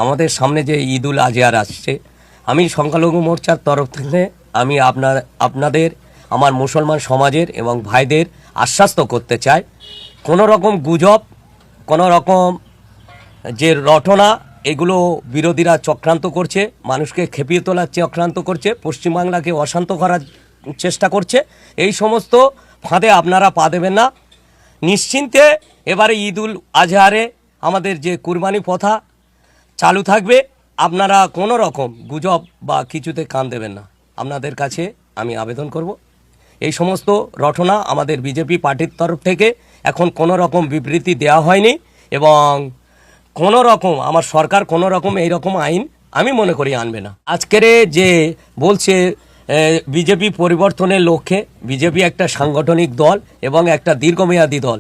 আমাদের সামনে যে ঈদুল আজহার আসছে, আমি সংখ্যালঘু মোর্চার তরফ থেকে আমি আপনাদের আমার মুসলমান সমাজের এবং ভাইদের আশ্বস্ত করতে চাই, কোনো রকম গুজব, কোনো রকম যে রটনা, এগুলো বিরোধীরা চক্রান্ত করছে, মানুষকে খেপিয়ে তোলার চক্রান্ত করছে, পশ্চিমবাংলাকে অশান্ত করার চেষ্টা করছে। এই সমস্ত ফাঁদে আপনারা পা দেবেন না। নিশ্চিন্তে এবারে ঈদুল আজহারে আমাদের যে কুরবানি প্রথা চালু থাকবে, আপনারা কোনো রকম গুজব বা কিছুতে কান দেবেন না। আপনাদের কাছে আমি আবেদন করব, এই সমস্ত রটনা আমাদের বিজেপি পার্টির তরফ থেকে এখন কোনো রকম বিবৃতি দেওয়া হয়নি, এবং কোনো রকম আমার সরকার কোনো রকম এই রকম আইন আমি মনে করি আনবে না। আজকের যে বলছে বিজেপি পরিবর্তনের লক্ষ্যে, বিজেপি একটা সাংগঠনিক দল এবং একটা দীর্ঘমেয়াদী দল।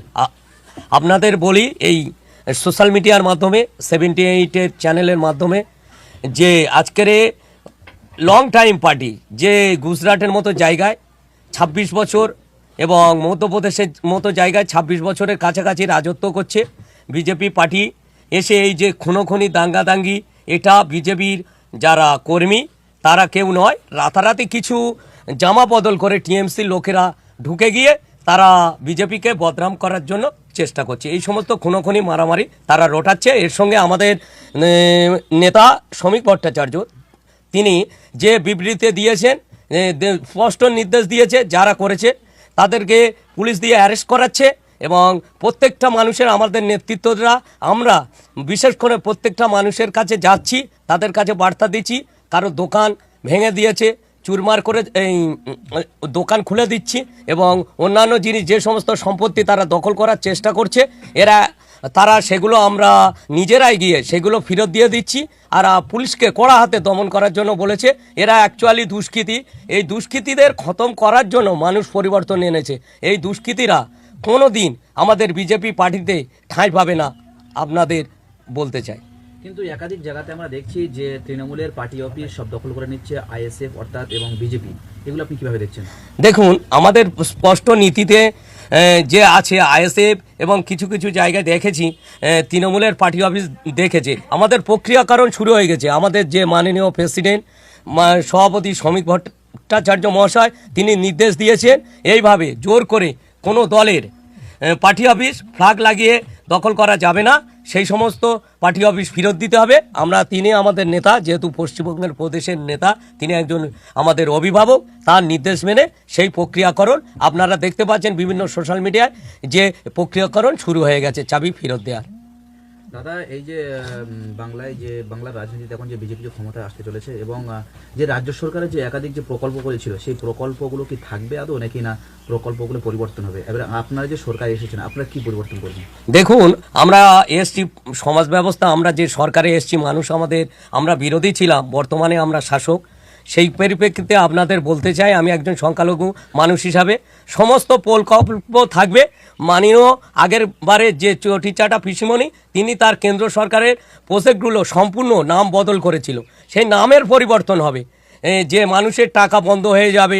আপনাদের বলি, এই সোশ্যাল মিডিয়ার মাধ্যমে 78-এর চ্যানেলের মাধ্যমে যে আজকের লং টাইম পার্টি যে গুজরাটের মতো জায়গায় 26 বছর এবং মধ্যপ্রদেশের মতো জায়গায় 26 বছরের কাছাকাছি রাজত্ব করছে বিজেপি পার্টি, এসে এই যে খুনোখুনি দাঙ্গাদাঙ্গি, এটা বিজেপির যারা কর্মী তারা কেউ নয়, রাতারাতি কিছু জামা বদল করে টিএমসির লোকেরা ঢুকে গিয়ে তারা বিজেপিকে বদনাম করার জন্য চেষ্টা করছে। এই সমস্ত খুনোখুনি মারামারি তারা রটাচ্ছে। এর সঙ্গে আমাদের নেতা শ্রমিক ভট্টাচার্য, তিনি যে বিবৃতি দিয়েছেন, স্পষ্ট নির্দেশ দিয়েছে যারা করেছে তাদেরকে পুলিশ দিয়ে অ্যারেস্ট করাচ্ছে, এবং প্রত্যেকটা মানুষের, আমাদের নেতৃত্বরা, আমরা বিশেষ করে প্রত্যেকটা মানুষের কাছে যাচ্ছি, তাদের কাছে বার্তা দিচ্ছি, কারো দোকান ভেঙে দিয়েছে চুরমার করে এই দোকান খুলে দিচ্ছি, এবং অন্যান্য জিনিস যে সমস্ত সম্পত্তি তারা দখল করার চেষ্টা করছে, তারা সেগুলো আমরা নিজেরাই গিয়ে সেগুলো ফেরত দিয়ে দিচ্ছি। আর পুলিশকে কড়া হাতে দমন করার জন্য বলেছে। এরা অ্যাকচুয়ালি দুষ্কৃতী। এই দুষ্কৃতীদের খতম করার জন্য মানুষ পরিবর্তন এনেছে। এই দুষ্কৃতীরা কোনো দিন আমাদের বিজেপি পার্টিতে ঠাঁই পাবে না, আপনাদের বলতে চাই। কিন্তু একাধিক জায়গাতে আমরা দেখছি যে তৃণমূলের পার্টি অফিস সব দখল করে নিচ্ছে আইএসএফ অর্থাৎ এবং বিজেপি, এগুলো আপনি কীভাবে দেখছেন? দেখুন, আমাদের স্পষ্ট নীতিতে যে আছে আইএসএফ, এবং কিছু কিছু জায়গায় দেখেছি তৃণমূলের পার্টি অফিস দেখেছে। আমাদের প্রক্রিয়াকরণ শুরু হয়ে গেছে। আমাদের যে মাননীয় প্রেসিডেন্ট সভাপতি শ্রমিক ভট্টাচার্য মহাশয়, তিনি নির্দেশ দিয়েছেন এইভাবে জোর করে কোনো দলের পার্টি অফিস ফ্ল্যাগ লাগিয়ে দখল করা যাবে না, সেই সমস্ত পার্টি অফিস ফেরত দিতে হবে। তিনি আমাদের নেতা, যেহেতু পশ্চিমবঙ্গের প্রদেশের নেতা, তিনি একজন আমাদের অভিভাবক, তার নির্দেশ মেনে সেই প্রক্রিয়াকরণ আপনারা দেখতে পাচ্ছেন বিভিন্ন সোশ্যাল মিডিয়ায় যে প্রক্রিয়াকরণ শুরু হয়ে গেছে চাবি ফেরত দেওয়ার। দাদা, এই যে বাংলার রাজনীতিতে এখন যে বিজেপি যে ক্ষমতায় আসতে চলেছে, এবং যে রাজ্য সরকারের যে একাধিক যে প্রকল্প করেছিল, সেই প্রকল্পগুলো কি থাকবে আদৌ, নাকি না প্রকল্পগুলো পরিবর্তন হবে? এবার আপনারা যে সরকার এসেছেন, আপনারা কি পরিবর্তন করবেন? দেখুন, আমরা এসছি সমাজ ব্যবস্থা, আমরা যে সরকারে এসছি, মানুষ আমরা বিরোধী ছিলাম, বর্তমানে আমরা শাসক। সেই পরিপ্রেক্ষিতে আপনাদের বলতে চাই, আমি একজন সংখ্যালঘু মানুষ হিসাবে সমস্ত প্রকল্প থাকবে। মাননীয় আগের বারে যে চটিচাটা পিসিমণি, তিনি তার কেন্দ্র সরকারের প্রজেক্টগুলো সম্পূর্ণ নাম বদল করেছিল, সেই নামের পরিবর্তন হবে। যে মানুষের টাকা বন্ধ হয়ে যাবে,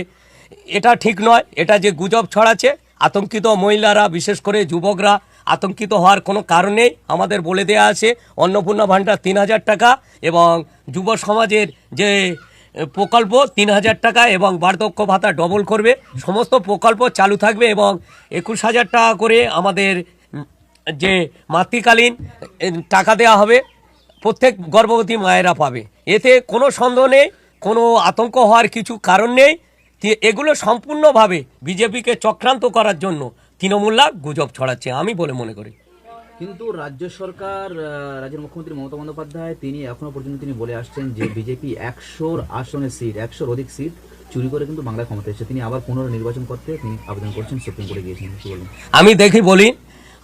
এটা ঠিক নয়। এটা যে গুজব ছড়াচ্ছে, আতঙ্কিত মহিলারা, বিশেষ করে যুবকরা আতঙ্কিত হওয়ার কোনো কারণ নেই। আমাদের বলে দেওয়া আছে অন্নপূর্ণা ভাণ্ডার 3000 টাকা, এবং যুব সমাজের যে প্রকল্প 3000 টাকা, এবং বার্ধক্য ভাতা ডবল করবে। সমস্ত প্রকল্প চালু থাকবে, এবং 21,000 টাকা করে আমাদের যে মাতৃকালীন টাকা দেওয়া হবে, প্রত্যেক গর্ভবতী মায়েরা পাবে। এতে কোনো সন্দেহ নেই, কোনো আতঙ্ক হওয়ার কিছু কারণ নেই। এগুলো সম্পূর্ণভাবে বিজেপিকে চক্রান্ত করার জন্য তৃণমূলরা গুজব ছড়াচ্ছে, আমি বলে মনে করি। কিন্তু রাজ্য সরকার, রাজ্যের মুখ্যমন্ত্রী মমতা বন্দ্যোপাধ্যায়, তিনি এখনো পর্যন্ত তিনি বলে আসছেন যে বিজেপি 100 আসনের সিট, 100-র অধিক সিট চুরি করে কিন্তু বাংলায় ক্ষমতা এসেছে। তিনি আবার পুনর্নির্বাচন করতে তিনি আবেদন করছেন, সুপ্রিম কোর্টে গিয়েছেন। কি বলবেন? আমি বলি,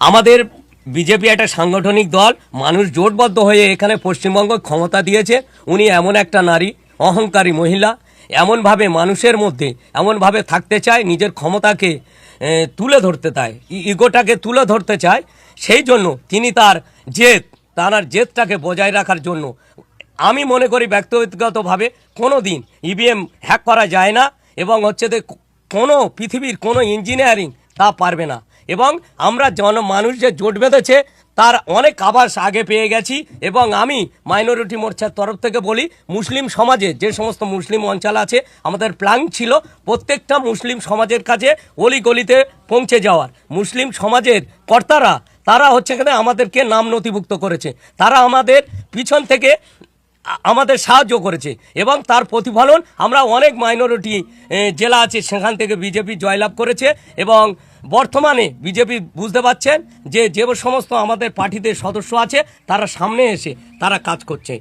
আমাদের বিজেপি একটা সাংগঠনিক দল, মানুষ জোটবদ্ধ হয়ে এখানে পশ্চিমবঙ্গ ক্ষমতা দিয়েছে। উনি এমন একটা নারী, অহংকারী মহিলা, এমনভাবে মানুষের মধ্যে এমনভাবে থাকতে চায়, নিজের ক্ষমতাকে তুলে ধরতে চায়, ইগোটাকে তুলে ধরতে চায়। সেই জন্য তিনি তার জেদটাকে বজায় রাখার জন্য, আমি মনে করি ব্যক্তিগতভাবে কোনো দিন ইভিএম হ্যাক করা যায় না, এবং কোনো পৃথিবীর কোনো ইঞ্জিনিয়ারিং তা পারবে না। এবং আমরা মানুষ যে জোট বেঁধেছে, তার অনেক আভাস আগে পেয়ে গেছি। এবং আমি মাইনরিটি মোর্চার তরফ থেকে বলি, মুসলিম সমাজে যে সমস্ত মুসলিম অঞ্চল আছে, আমাদের প্ল্যান ছিল প্রত্যেকটা মুসলিম সমাজের কাছে অলিগলিতে পৌঁছে যাওয়ার। মুসলিম সমাজের কর্তারা তারা হচ্ছে এখানে আমাদেরকে নাম নথিভুক্ত করেছে, তারা আমাদের পিছন থেকে আমাদের সাহায্য করেছে এবং তার প্রতিফলন আমরা অনেক মাইনরিটি জেলা আছে সেখান থেকে বিজেপি জয়লাভ করেছে। এবং বর্তমানে বিজেপি বুঝতে পারছেন যে যে সমস্ত আমাদের পার্টিতে সদস্য আছে তারা সামনে এসে তারা কাজ করছে।